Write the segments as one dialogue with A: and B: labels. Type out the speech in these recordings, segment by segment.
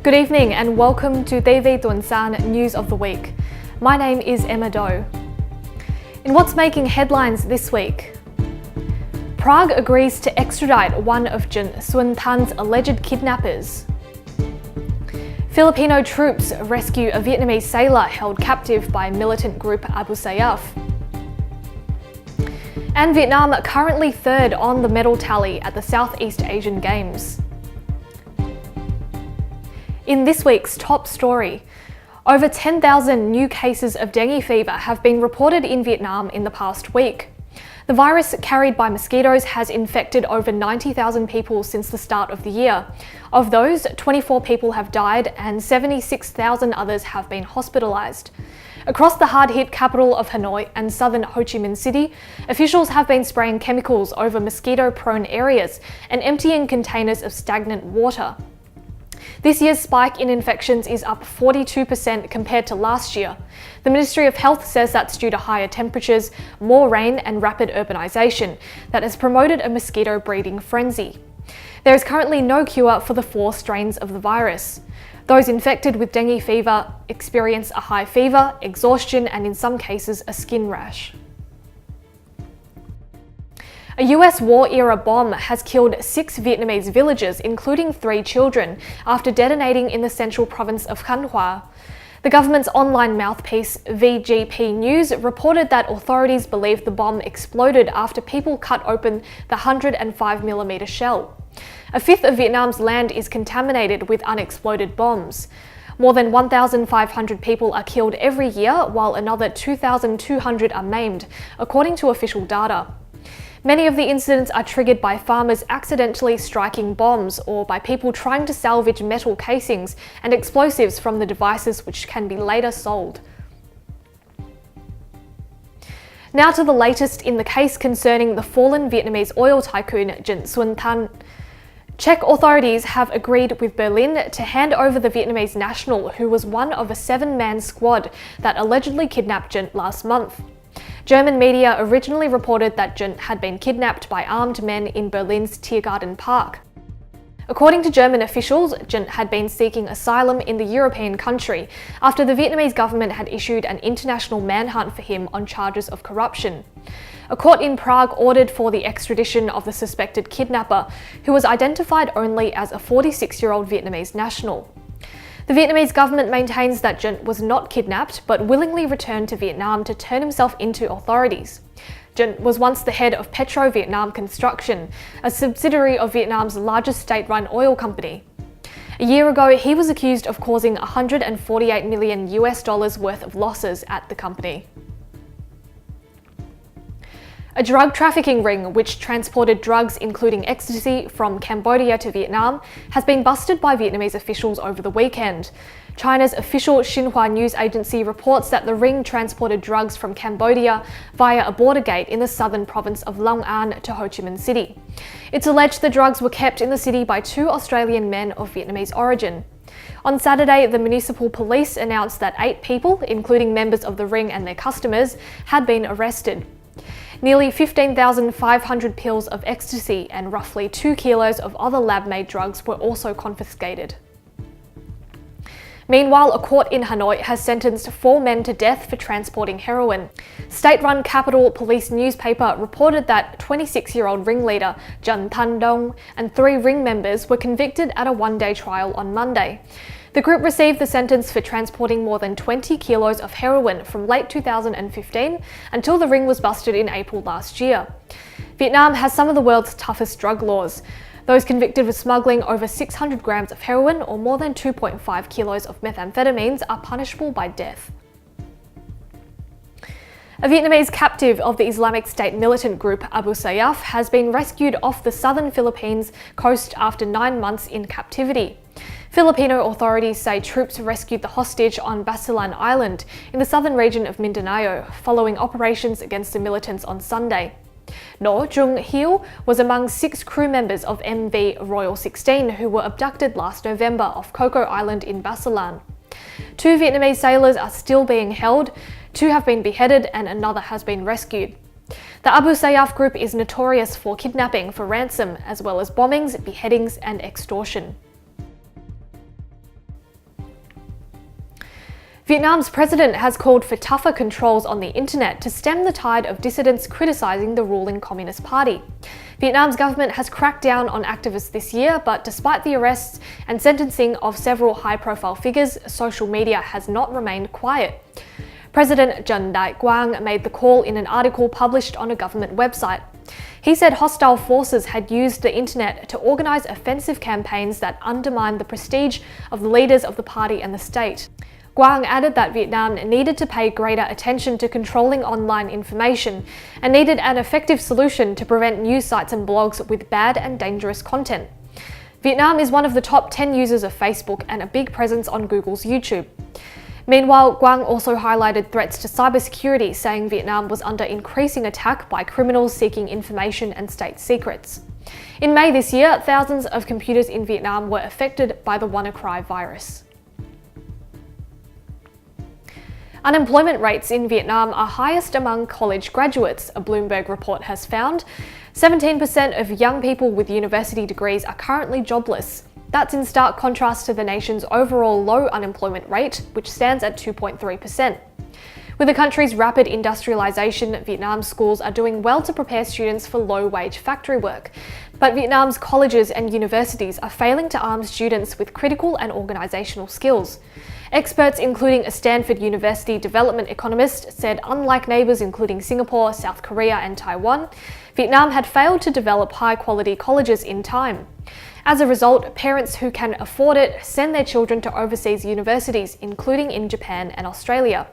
A: Good evening and welcome to TV Tuần-san News of the Week. My name is Emma Doe. In what's making headlines this week, Prague agrees to extradite one of Trịnh Xuân Thanh alleged kidnappers. Filipino troops rescue a Vietnamese sailor held captive by militant group Abu Sayyaf. And Vietnam currently third on the medal tally at the Southeast Asian Games. In this week's top story, over 10,000 new cases of dengue fever have been reported in Vietnam in the past week. The virus carried by mosquitoes has infected over 90,000 people since the start of the year. Of those, 24 people have died and 76,000 others have been hospitalized. Across the hard-hit capital of Hanoi and southern Ho Chi Minh City, officials have been spraying chemicals over mosquito-prone areas and emptying containers of stagnant water. This year's spike in infections is up 42% compared to last year. The Ministry of Health says that's due to higher temperatures, more rain and rapid urbanisation that has promoted a mosquito breeding frenzy. There is currently no cure for the 4 strains of the virus. Those infected with dengue fever experience a high fever, exhaustion and in some cases a skin rash. A US war-era bomb has killed 6 Vietnamese villagers, including 3 children, after detonating in the central province of Thanh Hóa. The government's online mouthpiece, VGP News, reported that authorities believe the bomb exploded after people cut open the 105mm shell. A fifth of Vietnam's land is contaminated with unexploded bombs. More than 1,500 people are killed every year, while another 2,200 are maimed, according to official data. Many of the incidents are triggered by farmers accidentally striking bombs or by people trying to salvage metal casings and explosives from the devices, which can be later sold. Now to the latest in the case concerning the fallen Vietnamese oil tycoon Trịnh Xuân Thanh. Czech authorities have agreed with Berlin to hand over the Vietnamese national who was one of a 7-man squad that allegedly kidnapped Trịnh last month. German media originally reported that Trịnh had been kidnapped by armed men in Berlin's Tiergarten Park. According to German officials, Trịnh had been seeking asylum in the European country after the Vietnamese government had issued an international manhunt for him on charges of corruption. A court in Prague ordered for the extradition of the suspected kidnapper, who was identified only as a 46-year-old Vietnamese national. The Vietnamese government maintains that Trịnh was not kidnapped but willingly returned to Vietnam to turn himself into authorities. Trịnh was once the head of Petro Vietnam Construction, a subsidiary of Vietnam's largest state-run oil company. A year ago, he was accused of causing $148 million worth of losses at the company. A drug trafficking ring which transported drugs including ecstasy from Cambodia to Vietnam has been busted by Vietnamese officials over the weekend. China's official Xinhua news agency reports that the ring transported drugs from Cambodia via a border gate in the southern province of Long An to Ho Chi Minh City. It's alleged the drugs were kept in the city by 2 Australian men of Vietnamese origin. On Saturday, the municipal police announced that 8 people, including members of the ring and their customers, had been arrested. Nearly 15,500 pills of ecstasy and roughly 2 kilos of other lab-made drugs were also confiscated. Meanwhile, a court in Hanoi has sentenced 4 men to death for transporting heroin. State-run Capital Police newspaper reported that 26-year-old ringleader Trần Thanh Dong and 3 ring members were convicted at a 1-day trial on Monday. The group received the sentence for transporting more than 20 kilos of heroin from late 2015 until the ring was busted in April last year. Vietnam has some of the world's toughest drug laws. Those convicted with smuggling over 600 grams of heroin or more than 2.5 kilos of methamphetamines are punishable by death. A Vietnamese captive of the Islamic State militant group Abu Sayyaf has been rescued off the southern Philippines coast after 9 months in captivity. Filipino authorities say troops rescued the hostage on Basilan Island in the southern region of Mindanao following operations against the militants on Sunday. No Jung Hieu was among 6 crew members of MV Royal 16 who were abducted last November off Coco Island in Basilan. 2 Vietnamese sailors are still being held, 2 have been beheaded and another has been rescued. The Abu Sayyaf group is notorious for kidnapping for ransom, as well as bombings, beheadings and extortion. Vietnam's president has called for tougher controls on the internet to stem the tide of dissidents criticising the ruling Communist Party. Vietnam's government has cracked down on activists this year, but despite the arrests and sentencing of several high-profile figures, social media has not remained quiet. President Trần Đại Quang made the call in an article published on a government website. He said hostile forces had used the internet to organise offensive campaigns that undermined the prestige of the leaders of the party and the state. Quang added that Vietnam needed to pay greater attention to controlling online information and needed an effective solution to prevent news sites and blogs with bad and dangerous content. Vietnam is one of the top 10 users of Facebook and a big presence on Google's YouTube. Meanwhile, Quang also highlighted threats to cybersecurity, saying Vietnam was under increasing attack by criminals seeking information and state secrets. In May this year, thousands of computers in Vietnam were affected by the WannaCry virus. Unemployment rates in Vietnam are highest among college graduates, a Bloomberg report has found. 17% of young people with university degrees are currently jobless. That's in stark contrast to the nation's overall low unemployment rate, which stands at 2.3%. With the country's rapid industrialization, Vietnam's schools are doing well to prepare students for low-wage factory work. But Vietnam's colleges and universities are failing to arm students with critical and organizational skills. Experts, including a Stanford University development economist, said unlike neighbours including Singapore, South Korea and Taiwan, Vietnam had failed to develop high-quality colleges in time. As a result, parents who can afford it send their children to overseas universities, including in Japan and Australia.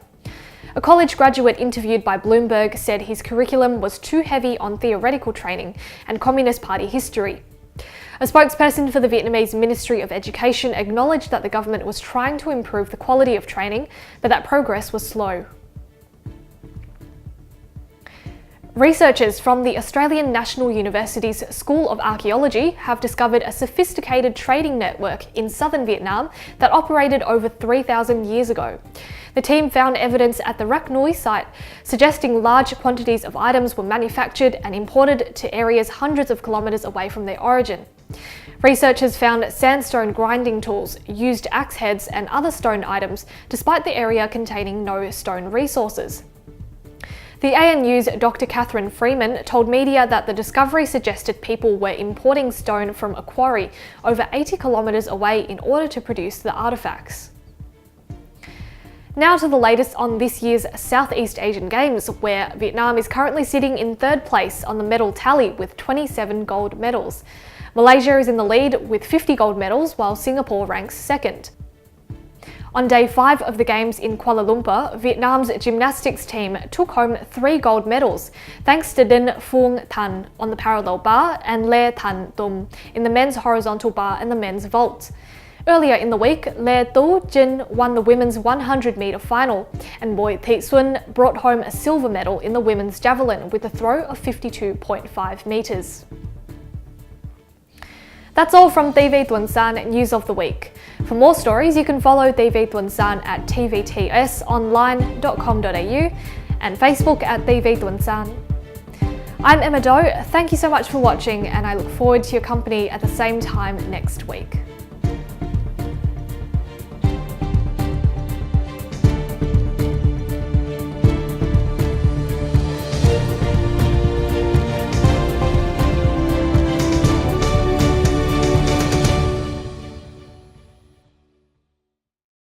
A: A college graduate interviewed by Bloomberg said his curriculum was too heavy on theoretical training and Communist Party history. A spokesperson for the Vietnamese Ministry of Education acknowledged that the government was trying to improve the quality of training, but that progress was slow. Researchers from the Australian National University's School of Archeology have discovered a sophisticated trading network in southern Vietnam that operated over 3,000 years ago. The team found evidence at the Rác Nui site suggesting large quantities of items were manufactured and imported to areas hundreds of kilometres away from their origin. Researchers found sandstone grinding tools, used axe heads and other stone items, despite the area containing no stone resources. The ANU's Dr. Catherine Freeman told media that the discovery suggested people were importing stone from a quarry over 80 kilometres away in order to produce the artefacts. Now to the latest on this year's Southeast Asian Games, where Vietnam is currently sitting in third place on the medal tally with 27 gold medals. Malaysia is in the lead with 50 gold medals, while Singapore ranks second. On day 5 of the Games in Kuala Lumpur, Vietnam's gymnastics team took home 3 gold medals, thanks to Dinh Phuong Thanh on the parallel bar and Lê Thanh Tum in the men's horizontal bar and the men's vault. Earlier in the week, Lê Tu Jin won the women's 100-metre final, and Bội Thị Xuân brought home a silver medal in the women's javelin with a throw of 52.5 metres. That's all from TV Tuần-san News of the Week. For more stories, you can follow TV Tuần-san at tvtsonline.com.au and Facebook at TV Tuần-san. I'm Emma Doe, thank you so much for watching, and I look forward to your company at the same time next week.